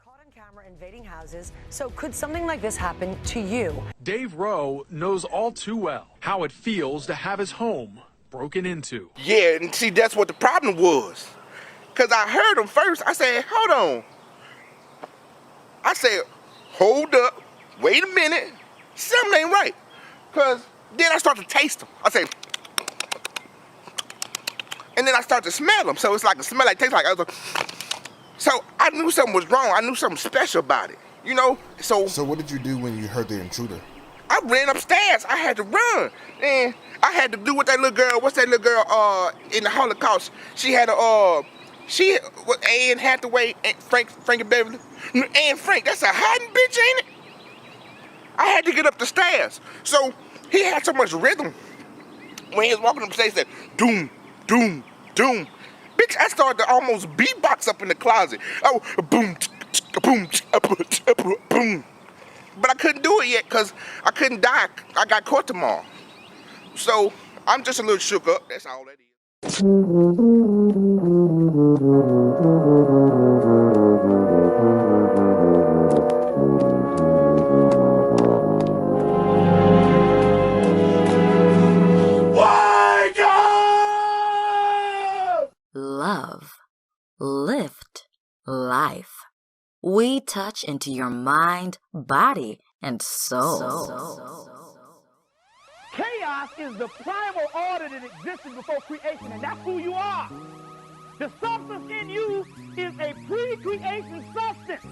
Caught on camera invading houses, so could something like this happen to you? Dave Rowe knows all too well how it feels to have his home broken into. Yeah, and see, that's what the problem was. Because I heard him first. I said, hold on. I said, hold up. Wait a minute. Something ain't right. Because then I start to taste them. I say, and then I start to smell them. So it's like a smell like taste like. I was like, so I knew something was wrong. I knew something special about it. You know? So what did you do when you heard the intruder? I ran upstairs. I had to run. And I had to do what that little girl, what's that little girl in the Holocaust? She had Anne Hathaway, Frankie Beverly. Anne Frank, that's a hiding bitch, ain't it? I had to get up the stairs. So he had so much rhythm. When he was walking up the stairs, he said, doom, doom, doom. Bitch, I started to almost beatbox up in the closet. Oh, boom, boom, boom. But I couldn't do it yet because I couldn't die. I got caught tomorrow. So I'm just a little shook up. That's all that is. Love, lift, life. We touch into your mind, body, and soul. Chaos is the primal order that existed before creation, and that's who you are. The substance in you is a pre-creation substance.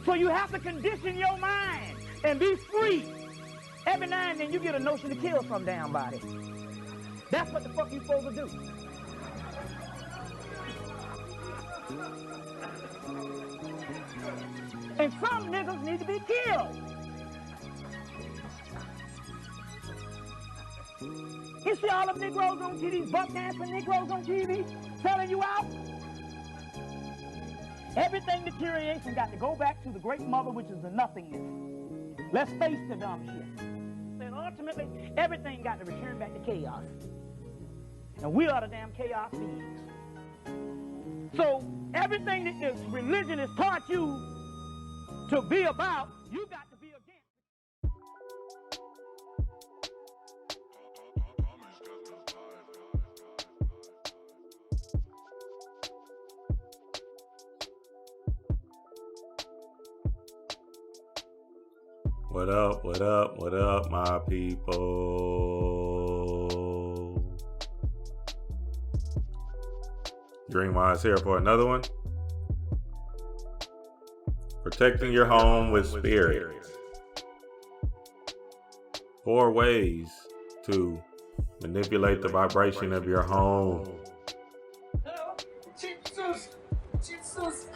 So you have to condition your mind and be free. Every now and then you get a notion to kill some damn body. That's what the fuck you supposed to do. And some niggas need to be killed. You see all them Negroes on TV, buck dancing Negroes on TV, selling you out? Everything deterioration got to go back to the great mother, which is the nothingness. Let's face the dumb shit. And ultimately, everything got to return back to chaos. And we are the damn chaos beings. So everything that this religion has taught you to be about, you got to be against. What up, what up, what up, my people? Dreamwise here for another one. Protecting your home with spirit. 4 ways to manipulate the vibration of your home. Jesus, Jesus,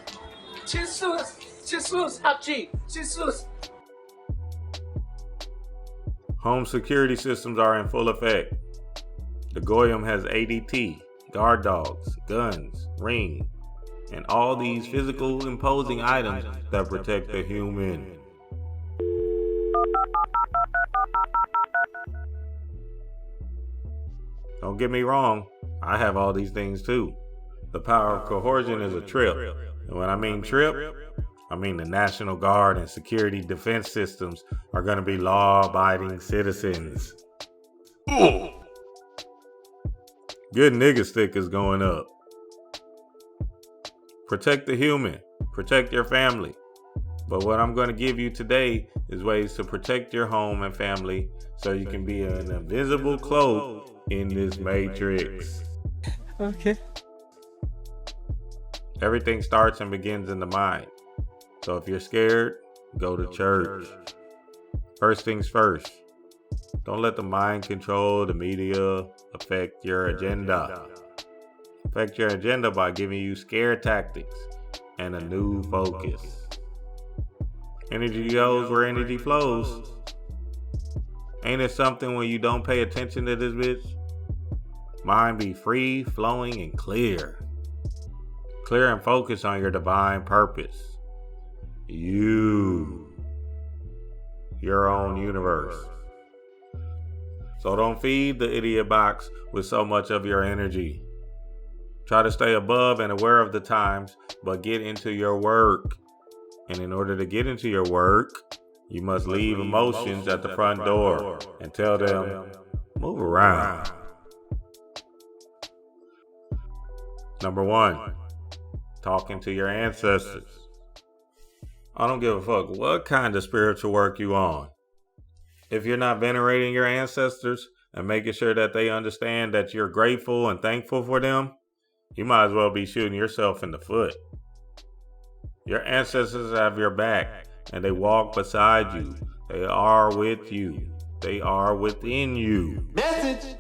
Jesus, Jesus, Hachi, Jesus. Home security systems are in full effect. The Goyim has ADT, guard dogs, guns, ring, and all these physical imposing items that protect the human. Don't get me wrong, I have all these things too. The power of coercion is a trip. And when I mean trip, I mean the National Guard and security defense systems are going to be law-abiding citizens. Ooh. Good nigga stick is going up. Protect the human. Protect your family. But what I'm going to give you today is ways to protect your home and family so you can be an invisible cloak in this matrix. Okay. Everything starts and begins in the mind. So if you're scared, go to church. First things first. Don't let the mind control the media affect your agenda. Affect your agenda by giving you scare tactics and a new focus. Energy goes where energy flows. Ain't it something when you don't pay attention to this bitch? Mind be free, flowing, and clear. Clear and focus on your divine purpose. Your own universe. So don't feed the idiot box with so much of your energy. Try to stay above and aware of the times, but get into your work. And in order to get into your work, you must leave emotions at the front door and tell them, move around. Number 1, talking to your ancestors. I don't give a fuck what kind of spiritual work you on. If you're not venerating your ancestors and making sure that they understand that you're grateful and thankful for them, you might as well be shooting yourself in the foot. Your ancestors have your back, and they walk beside you. They are with you. They are within you. Message.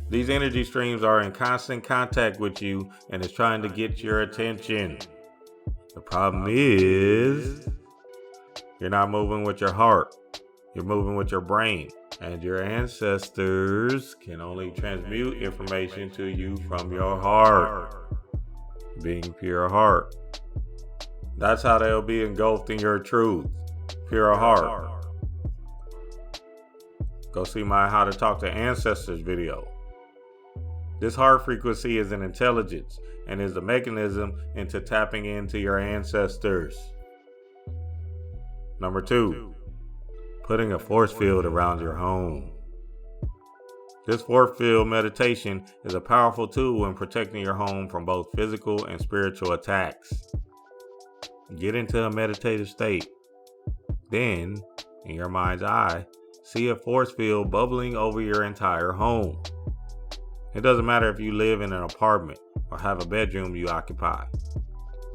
These energy streams are in constant contact with you and is trying to get your attention. The problem is, you're not moving with your heart. You're moving with your brain. And your ancestors can only transmute information to you from your heart. Being pure heart. That's how they'll be engulfed in your truth. Pure heart. Go see my How to Talk to Ancestors video. This heart frequency is an intelligence and is the mechanism into tapping into your ancestors. Number 2, putting a force field around your home. This force field meditation is a powerful tool in protecting your home from both physical and spiritual attacks. Get into a meditative state. Then, in your mind's eye, see a force field bubbling over your entire home. It doesn't matter if you live in an apartment or have a bedroom you occupy.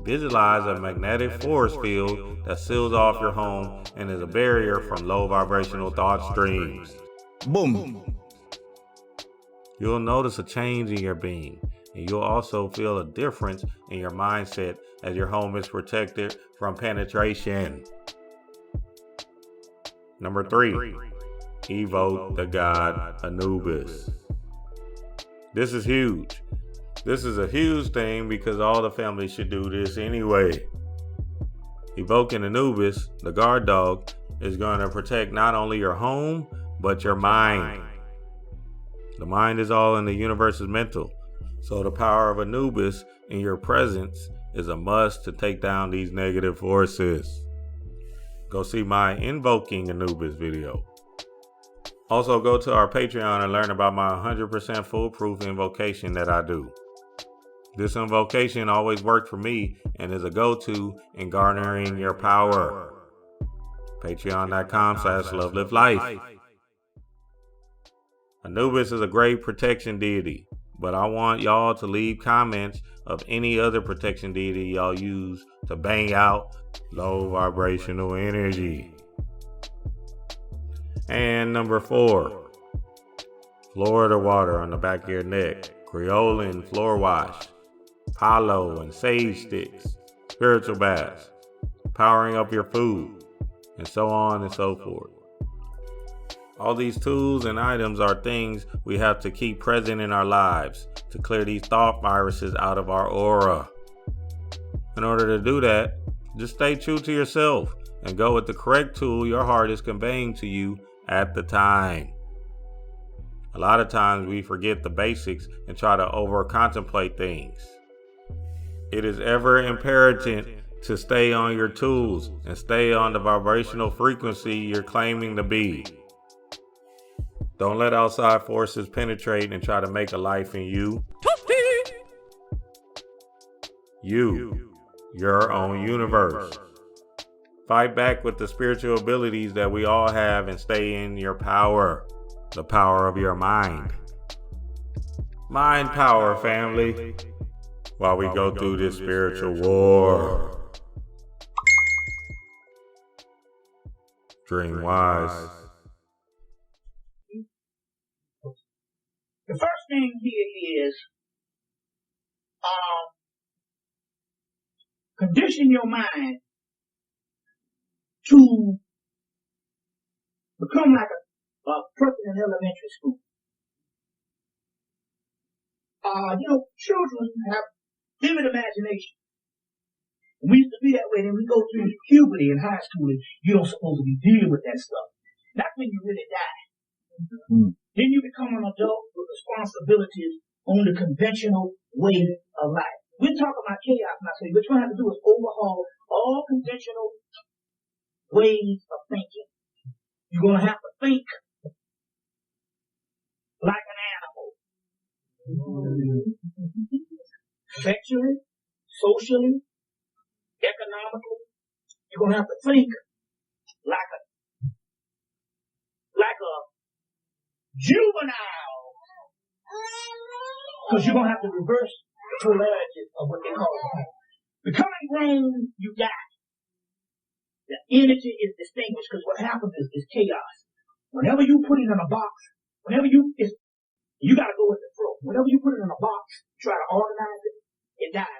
Visualize a magnetic force field that seals off your home and is a barrier from low vibrational thought streams. Boom. You'll notice a change in your being, and you'll also feel a difference in your mindset as your home is protected from penetration. Number 3, evoke the god Anubis. This is huge. This is a huge thing because all the families should do this anyway. Evoking Anubis, the guard dog, is going to protect not only your home, but your mind. The mind is all in the universe is mental. So the power of Anubis in your presence is a must to take down these negative forces. Go see my Invoking Anubis video. Also go to our Patreon and learn about my 100% foolproof invocation that I do. This invocation always worked for me and is a go-to in garnering your power. Patreon.com/LoveLiveLife. Anubis is a great protection deity, but I want y'all to leave comments of any other protection deity y'all use to bang out low vibrational energy. And number 4, Florida water on the back of your neck, Creolin floor wash, Palo and sage sticks, spiritual baths, powering up your food, and so on and so forth. All these tools and items are things we have to keep present in our lives to clear these thought viruses out of our aura. In order to do that, just stay true to yourself and go with the correct tool your heart is conveying to you at the time. A lot of times we forget the basics and try to over-contemplate things. It is ever imperative to stay on your tools and stay on the vibrational frequency you're claiming to be. Don't let outside forces penetrate and try to make a life in you. Your own universe. Fight back with the spiritual abilities that we all have and stay in your power. The power of your mind. Mind power, family. While we go through this spiritual war. Dream wise. The first thing here is condition your mind to become like a person in elementary school. Children have vivid imagination. And we used to be that way. Then we go through puberty in high school, and you don't supposed to be dealing with that stuff. That's when you really die. Then you become an adult with responsibilities on the conventional way of life. We're talking about chaos now, so what you're going to have to do is overhaul all conventional ways of thinking. You're going to have to think like an animal. Sexually, socially, economically, you're going to have to think like a juvenile. Because you're going to have to reverse the polarities of what they call life. Becoming grown, you die. The energy is distinguished because what happens is chaos. Whenever you put it in a box, you got to go with the flow. Whenever you put it in a box, try to organize it, it dies.